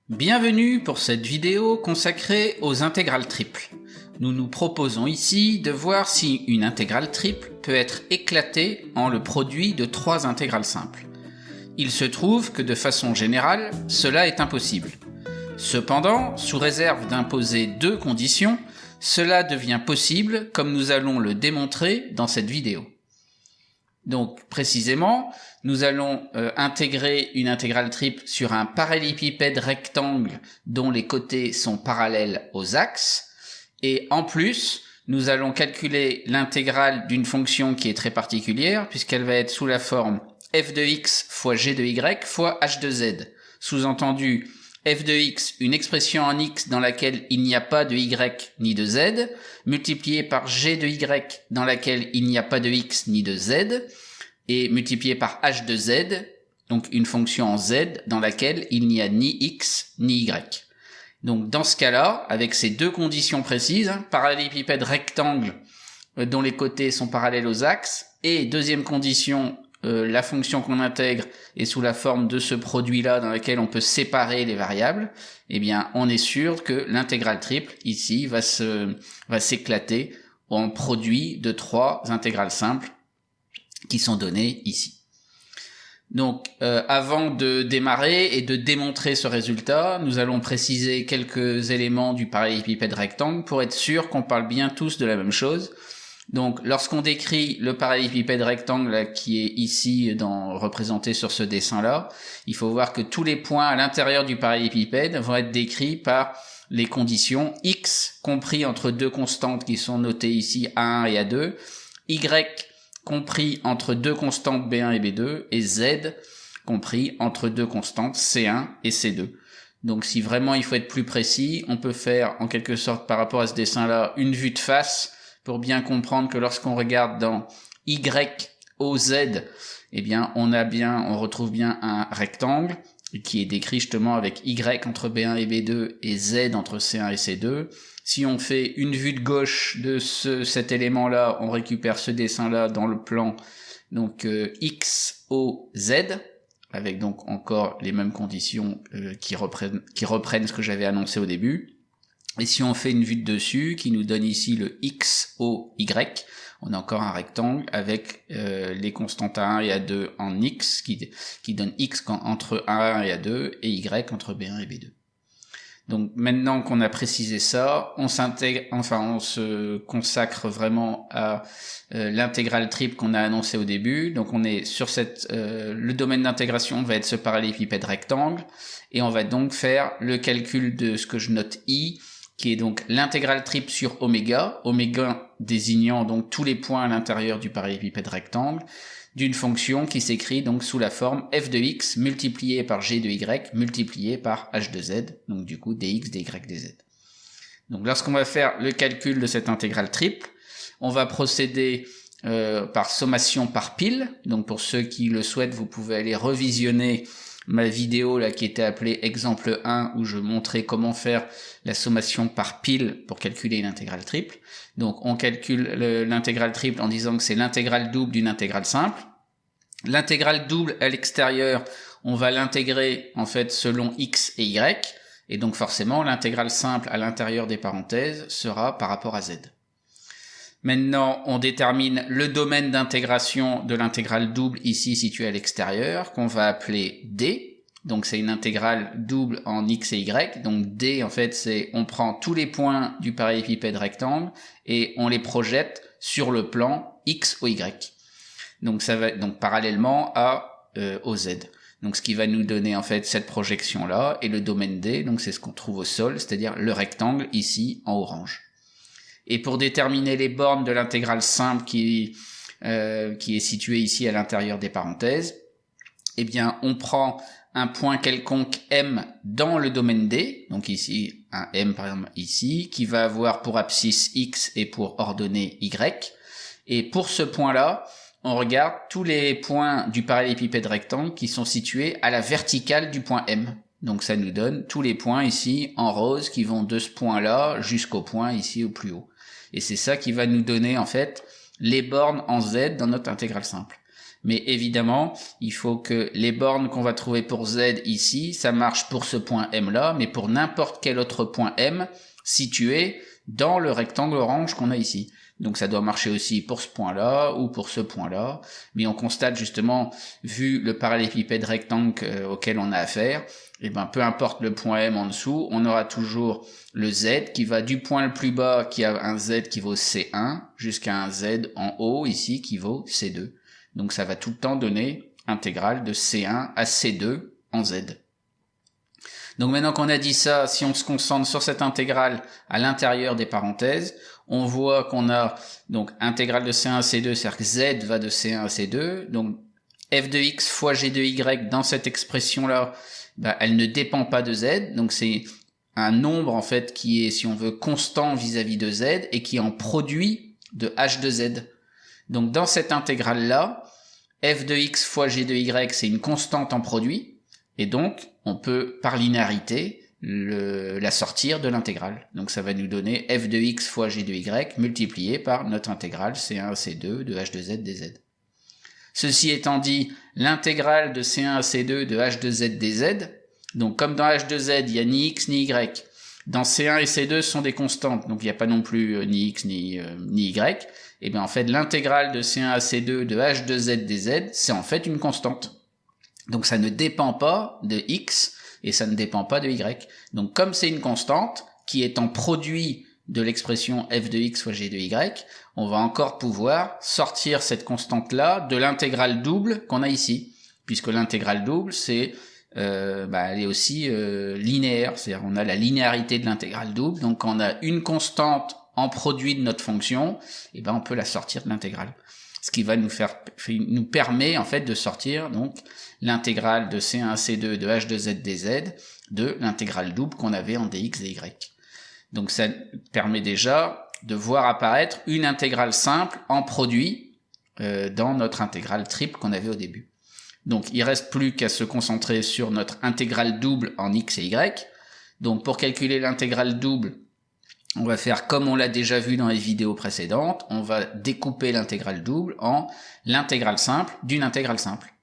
Bienvenue pour cette vidéo consacrée aux intégrales triples. Nous nous proposons ici de voir si une intégrale triple peut être éclatée en le produit de trois intégrales simples. Il se trouve que de façon générale, cela est impossible. Cependant, sous réserve d'imposer deux conditions, cela devient possible comme nous allons le démontrer dans cette vidéo. Donc précisément, nous allons intégrer une intégrale triple sur un parallélépipède rectangle dont les côtés sont parallèles aux axes. Et en plus, nous allons calculer l'intégrale d'une fonction qui est très particulière puisqu'elle va être sous la forme f de x fois g de y fois h de z. Sous-entendu, f de x, une expression en x dans laquelle il n'y a pas de y ni de z, multiplié par g de y dans laquelle il n'y a pas de x ni de z, et multiplié par h de z, donc une fonction en z dans laquelle il n'y a ni x ni y. Donc dans ce cas-là, avec ces deux conditions précises, parallélépipède rectangle dont les côtés sont parallèles aux axes, et deuxième condition, la fonction qu'on intègre est sous la forme de ce produit-là dans lequel on peut séparer les variables, eh bien on est sûr que l'intégrale triple ici va s'éclater en produit de trois intégrales simples qui sont données ici. Donc avant de démarrer et de démontrer ce résultat, nous allons préciser quelques éléments du parallélépipède rectangle pour être sûr qu'on parle bien tous de la même chose. Donc lorsqu'on décrit le parallélépipède rectangle là, qui est ici représenté sur ce dessin-là, il faut voir que tous les points à l'intérieur du parallélépipède vont être décrits par les conditions x compris entre deux constantes qui sont notées ici A1 et A2, y compris entre deux constantes B1 et B2, et z compris entre deux constantes C1 et C2. Donc si vraiment il faut être plus précis, on peut faire en quelque sorte par rapport à ce dessin-là une vue de face pour bien comprendre que lorsqu'on regarde dans YOZ, eh bien on retrouve bien un rectangle qui est décrit justement avec Y entre B1 et B2 et Z entre C1 et C2. Si on fait une vue de gauche de cet élément-là, on récupère ce dessin-là dans le plan, donc XOZ, avec donc encore les mêmes conditions qui reprennent ce que j'avais annoncé au début. Et si on fait une vue de dessus, qui nous donne ici le XOY, on a encore un rectangle avec les constantes A1 et A2 en X, qui donne X entre A1 et A2, et Y entre B1 et B2. Donc maintenant qu'on a précisé ça, on se consacre vraiment à l'intégrale triple qu'on a annoncé au début. Donc on est sur le domaine d'intégration va être ce parallélépipède rectangle, et on va donc faire le calcul de ce que je note I, qui est donc l'intégrale triple sur oméga désignant donc tous les points à l'intérieur du parallélépipède rectangle, d'une fonction qui s'écrit donc sous la forme f de x multiplié par g de y multiplié par h de z, donc du coup dx, dy, dz. Donc lorsqu'on va faire le calcul de cette intégrale triple, on va procéder par sommation par pile. Donc pour ceux qui le souhaitent, vous pouvez aller revisionner ma vidéo là qui était appelée exemple 1 où je montrais comment faire la sommation par pile pour calculer une intégrale triple. Donc on calcule l'intégrale triple en disant que c'est l'intégrale double d'une intégrale simple. L'intégrale double à l'extérieur, on va l'intégrer en fait selon x et y, et donc forcément l'intégrale simple à l'intérieur des parenthèses sera par rapport à z. Maintenant, on détermine le domaine d'intégration de l'intégrale double ici située à l'extérieur, qu'on va appeler D. Donc c'est une intégrale double en x et y. Donc D, en fait, c'est on prend tous les points du parallélépipède rectangle et on les projette sur le plan x ou y. Donc ça va donc parallèlement au z. Donc ce qui va nous donner en fait cette projection-là, et le domaine D, donc c'est ce qu'on trouve au sol, c'est-à-dire le rectangle ici en orange. Et pour déterminer les bornes de l'intégrale simple qui est située ici à l'intérieur des parenthèses, eh bien on prend un point quelconque M dans le domaine D, donc ici un M par exemple ici, qui va avoir pour abscisse X et pour ordonnée Y. Et pour ce point-là, on regarde tous les points du parallélépipède rectangle qui sont situés à la verticale du point M. Donc ça nous donne tous les points ici en rose qui vont de ce point-là jusqu'au point ici au plus haut. Et c'est ça qui va nous donner en fait les bornes en Z dans notre intégrale simple. Mais évidemment, il faut que les bornes qu'on va trouver pour z ici, ça marche pour ce point M là, mais pour n'importe quel autre point M situé dans le rectangle orange qu'on a ici. Donc ça doit marcher aussi pour ce point-là ou pour ce point-là, mais on constate justement, vu le parallélépipède rectangle auquel on a affaire, et ben peu importe le point M en dessous, on aura toujours le Z qui va du point le plus bas qui a un Z qui vaut C1 jusqu'à un Z en haut ici qui vaut C2. Donc ça va tout le temps donner intégrale de C1 à C2 en Z. Donc maintenant qu'on a dit ça, si on se concentre sur cette intégrale à l'intérieur des parenthèses, on voit qu'on a donc intégrale de C1 à C2, c'est-à-dire que Z va de C1 à C2, donc f de x fois g de y dans cette expression-là, bah, elle ne dépend pas de Z, donc c'est un nombre en fait qui est, si on veut, constant vis-à-vis de Z et qui est en produit de h de Z. Donc dans cette intégrale-là, f de x fois g de y, c'est une constante en produit, et donc on peut, par linéarité, la sortir de l'intégrale. Donc ça va nous donner f de x fois g de y multiplié par notre intégrale C1 à C2 de h de z dz. Ceci étant dit, l'intégrale de C1 à C2 de h de z dz, donc comme dans h de z, il n'y a ni x ni y, dans C1 et C2 sont des constantes, donc il n'y a pas non plus ni x ni y, et bien en fait l'intégrale de C1 à C2 de h de z dz, c'est en fait une constante. Donc ça ne dépend pas de x, et ça ne dépend pas de y. Donc comme c'est une constante, qui est en produit de l'expression f de x fois g de y, on va encore pouvoir sortir cette constante-là de l'intégrale double qu'on a ici. Puisque l'intégrale double, c'est elle est aussi linéaire, c'est-à-dire on a la linéarité de l'intégrale double, donc quand on a une constante en produit de notre fonction, et ben on peut la sortir de l'intégrale. Ce qui va nous permet en fait de sortir donc l'intégrale de C1 à C2 de h de z dz de l'intégrale double qu'on avait en dx dy. Donc ça permet déjà de voir apparaître une intégrale simple en produit dans notre intégrale triple qu'on avait au début. Donc il reste plus qu'à se concentrer sur notre intégrale double en x et y. Donc pour calculer l'intégrale double, on va faire comme on l'a déjà vu dans les vidéos précédentes, on va découper l'intégrale double en l'intégrale simple d'une intégrale simple.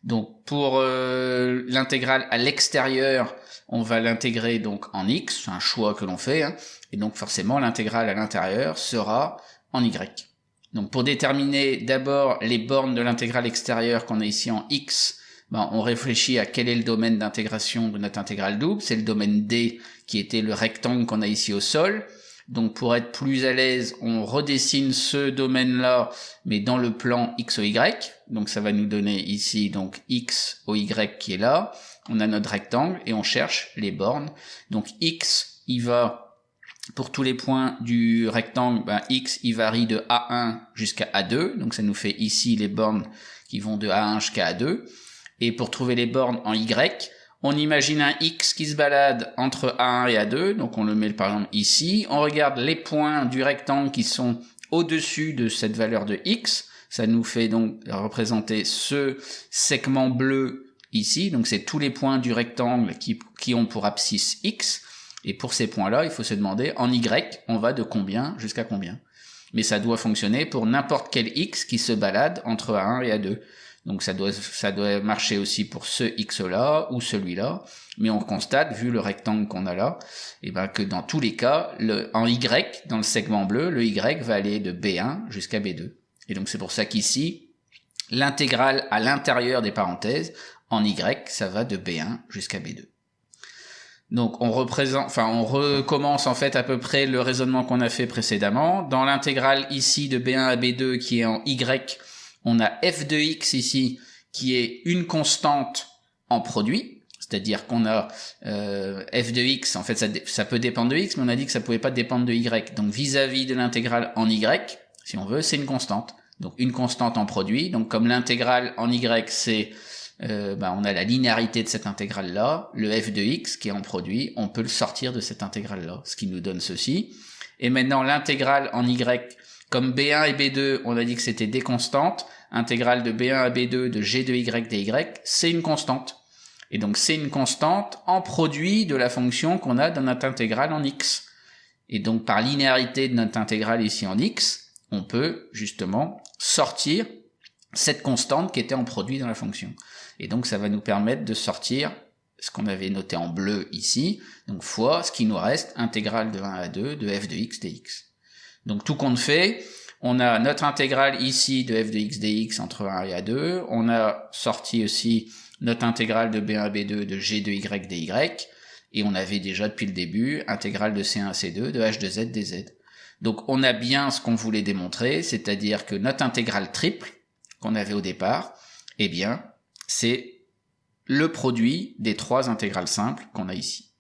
Donc pour l'intégrale à l'extérieur, on va l'intégrer donc en x, c'est un choix que l'on fait, hein, et donc forcément l'intégrale à l'intérieur sera en y. Donc pour déterminer d'abord les bornes de l'intégrale extérieure qu'on a ici en x, on réfléchit à quel est le domaine d'intégration de notre intégrale double, c'est le domaine D qui était le rectangle qu'on a ici au sol. Donc pour être plus à l'aise, on redessine ce domaine-là, mais dans le plan x, o, y. Donc ça va nous donner ici donc x, o, y qui est là. On a notre rectangle et on cherche les bornes. Donc x, il va, pour tous les points du rectangle, x, il varie de A1 jusqu'à A2. Donc ça nous fait ici les bornes qui vont de A1 jusqu'à A2. Et pour trouver les bornes en y, on imagine un x qui se balade entre A1 et A2, donc on le met par exemple ici. On regarde les points du rectangle qui sont au-dessus de cette valeur de x. Ça nous fait donc représenter ce segment bleu ici. Donc c'est tous les points du rectangle qui ont pour abscisse x. Et pour ces points-là, il faut se demander en y, on va de combien jusqu'à combien. Mais ça doit fonctionner pour n'importe quel x qui se balade entre A1 et A2. Donc ça doit marcher aussi pour ce x-là ou celui-là, mais on constate, vu le rectangle qu'on a là, que dans tous les cas, en y, dans le segment bleu, le y va aller de B1 jusqu'à B2. Et donc c'est pour ça qu'ici, l'intégrale à l'intérieur des parenthèses, en y, ça va de B1 jusqu'à B2. Donc on recommence en fait à peu près le raisonnement qu'on a fait précédemment. Dans l'intégrale ici de B1 à B2 qui est en y, on a f de x ici qui est une constante en produit, c'est-à-dire qu'on a f de x, en fait ça peut dépendre de x, mais on a dit que ça pouvait pas dépendre de y. Donc vis-à-vis de l'intégrale en y, si on veut, c'est une constante. Donc une constante en produit, donc comme l'intégrale en y c'est on a la linéarité de cette intégrale-là, le f de x qui est en produit, on peut le sortir de cette intégrale-là, ce qui nous donne ceci. Et maintenant l'intégrale en y, comme B1 et B2, on a dit que c'était des constantes, intégrale de B1 à B2 de g de y dy, c'est une constante. Et donc c'est une constante en produit de la fonction qu'on a dans notre intégrale en x. Et donc par linéarité de notre intégrale ici en x, on peut justement sortir cette constante qui était en produit dans la fonction. Et donc ça va nous permettre de sortir ce qu'on avait noté en bleu ici, donc fois ce qui nous reste, intégrale de 1 à 2 de f de x dx. Donc tout compte fait, on a notre intégrale ici de f de x dx entre 1 et 2, on a sorti aussi notre intégrale de b1 à b2 de g de y dy, et on avait déjà depuis le début intégrale de c1 à c2 de h de z dz. Donc on a bien ce qu'on voulait démontrer, c'est-à-dire que notre intégrale triple qu'on avait au départ, eh bien c'est le produit des trois intégrales simples qu'on a ici.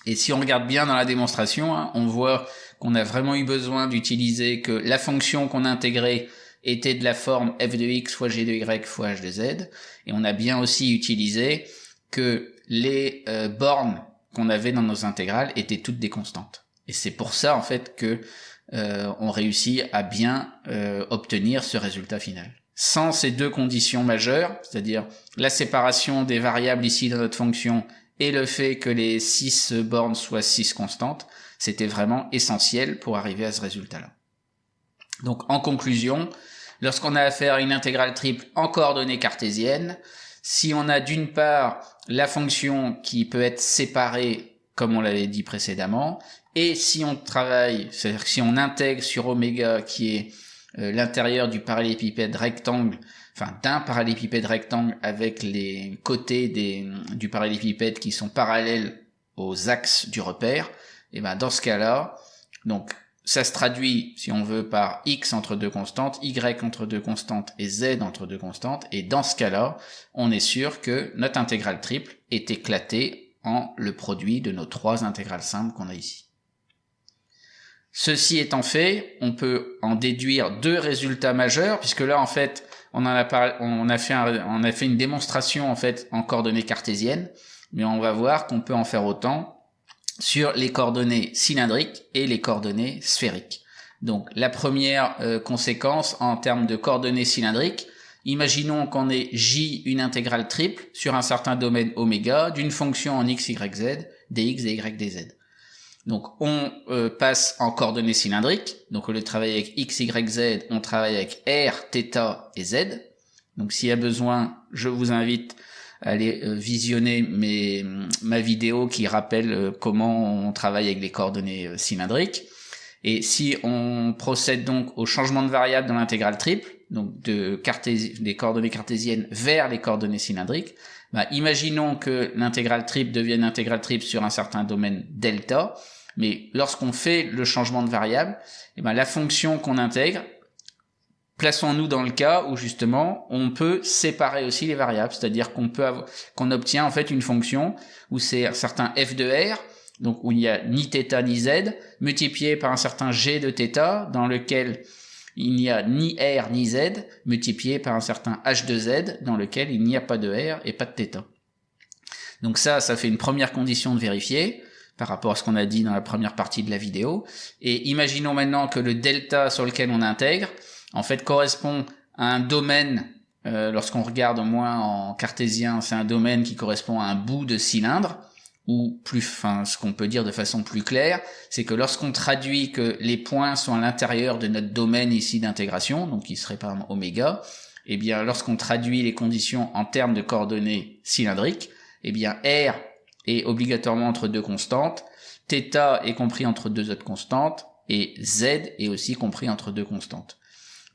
Et si on regarde bien dans la démonstration, hein, on voit qu'on a vraiment eu besoin d'utiliser que la fonction qu'on a intégrée était de la forme f de x fois g de y fois h de z, et on a bien aussi utilisé que les bornes qu'on avait dans nos intégrales étaient toutes des constantes. Et c'est pour ça en fait que on réussit à bien obtenir ce résultat final. Sans ces deux conditions majeures, c'est-à-dire la séparation des variables ici dans notre fonction et le fait que les 6 bornes soient 6 constantes, c'était vraiment essentiel pour arriver à ce résultat-là. Donc en conclusion, lorsqu'on a affaire à une intégrale triple en coordonnées cartésiennes, si on a d'une part la fonction qui peut être séparée, comme on l'avait dit précédemment, et si on travaille, c'est-à-dire si on intègre sur oméga qui est l'intérieur du parallélépipède rectangle, enfin d'un parallélépipède rectangle avec les côtés du parallélépipède qui sont parallèles aux axes du repère, et ben dans ce cas-là, donc ça se traduit, si on veut, par x entre deux constantes, y entre deux constantes et z entre deux constantes, et dans ce cas-là, on est sûr que notre intégrale triple est éclatée en le produit de nos trois intégrales simples qu'on a ici. Ceci étant fait, on peut en déduire deux résultats majeurs, puisque là en fait on a fait une démonstration en fait en coordonnées cartésiennes, mais on va voir qu'on peut en faire autant sur les coordonnées cylindriques et les coordonnées sphériques. Donc la première conséquence en termes de coordonnées cylindriques, imaginons qu'on ait J une intégrale triple sur un certain domaine oméga d'une fonction en x, y, z, dx, dy, dz. Donc on passe en coordonnées cylindriques, donc au lieu de travailler avec x, y, z, on travaille avec r, θ et z. Donc s'il y a besoin, je vous invite à aller visionner ma vidéo qui rappelle comment on travaille avec les coordonnées cylindriques. Et si on procède donc au changement de variable dans l'intégrale triple, donc des coordonnées cartésiennes vers les coordonnées cylindriques, bah, imaginons que l'intégrale triple devienne intégrale triple sur un certain domaine delta, mais lorsqu'on fait le changement de variable, eh ben, la fonction qu'on intègre, plaçons-nous dans le cas où justement on peut séparer aussi les variables, c'est-à-dire qu'on obtient en fait une fonction où c'est un certain f de r, donc où il n'y a ni θ ni z, multiplié par un certain g de θ, dans lequel il n'y a ni r ni z, multiplié par un certain h de z, dans lequel il n'y a pas de r et pas de θ. Donc ça fait une première condition de vérifier, par rapport à ce qu'on a dit dans la première partie de la vidéo. Et imaginons maintenant que le delta sur lequel on intègre, en fait, correspond à un domaine, lorsqu'on regarde au moins en cartésien, c'est un domaine qui correspond à un bout de cylindre, ou ce qu'on peut dire de façon plus claire, c'est que lorsqu'on traduit que les points sont à l'intérieur de notre domaine ici d'intégration, donc qui serait par exemple oméga, eh bien lorsqu'on traduit les conditions en termes de coordonnées cylindriques, eh bien R est obligatoirement entre deux constantes, θ est compris entre deux autres constantes, et Z est aussi compris entre deux constantes.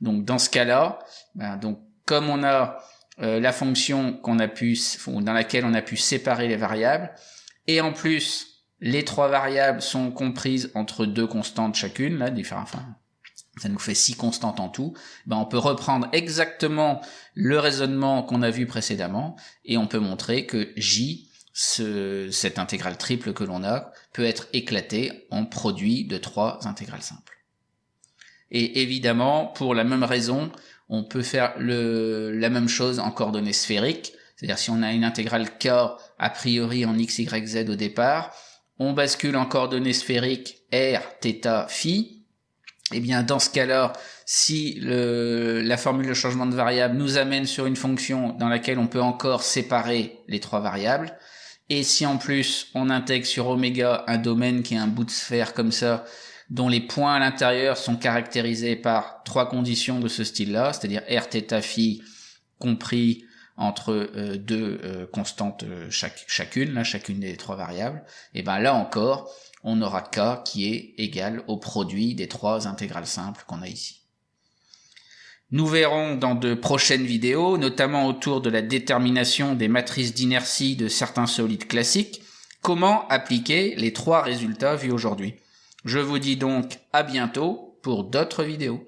Donc dans ce cas-là, donc comme on a la fonction dans laquelle on a pu séparer les variables, et en plus les trois variables sont comprises entre deux constantes chacune, là, ça nous fait 6 constantes en tout, on peut reprendre exactement le raisonnement qu'on a vu précédemment, et on peut montrer que J, cette intégrale triple que l'on a, peut être éclatée en produit de trois intégrales simples. Et évidemment, pour la même raison, on peut faire la même chose en coordonnées sphériques, c'est-à-dire si on a une intégrale k a priori en x, y, z au départ, on bascule en coordonnées sphériques r, θ, phi, et bien dans ce cas-là, si la formule de changement de variable nous amène sur une fonction dans laquelle on peut encore séparer les trois variables, et si en plus on intègre sur oméga un domaine qui est un bout de sphère comme ça, dont les points à l'intérieur sont caractérisés par trois conditions de ce style-là, c'est-à-dire Rθ phi compris entre deux constantes chacune des trois variables, et ben là encore, on aura K qui est égal au produit des trois intégrales simples qu'on a ici. Nous verrons dans de prochaines vidéos, notamment autour de la détermination des matrices d'inertie de certains solides classiques, comment appliquer les trois résultats vus aujourd'hui. Je vous dis donc à bientôt pour d'autres vidéos.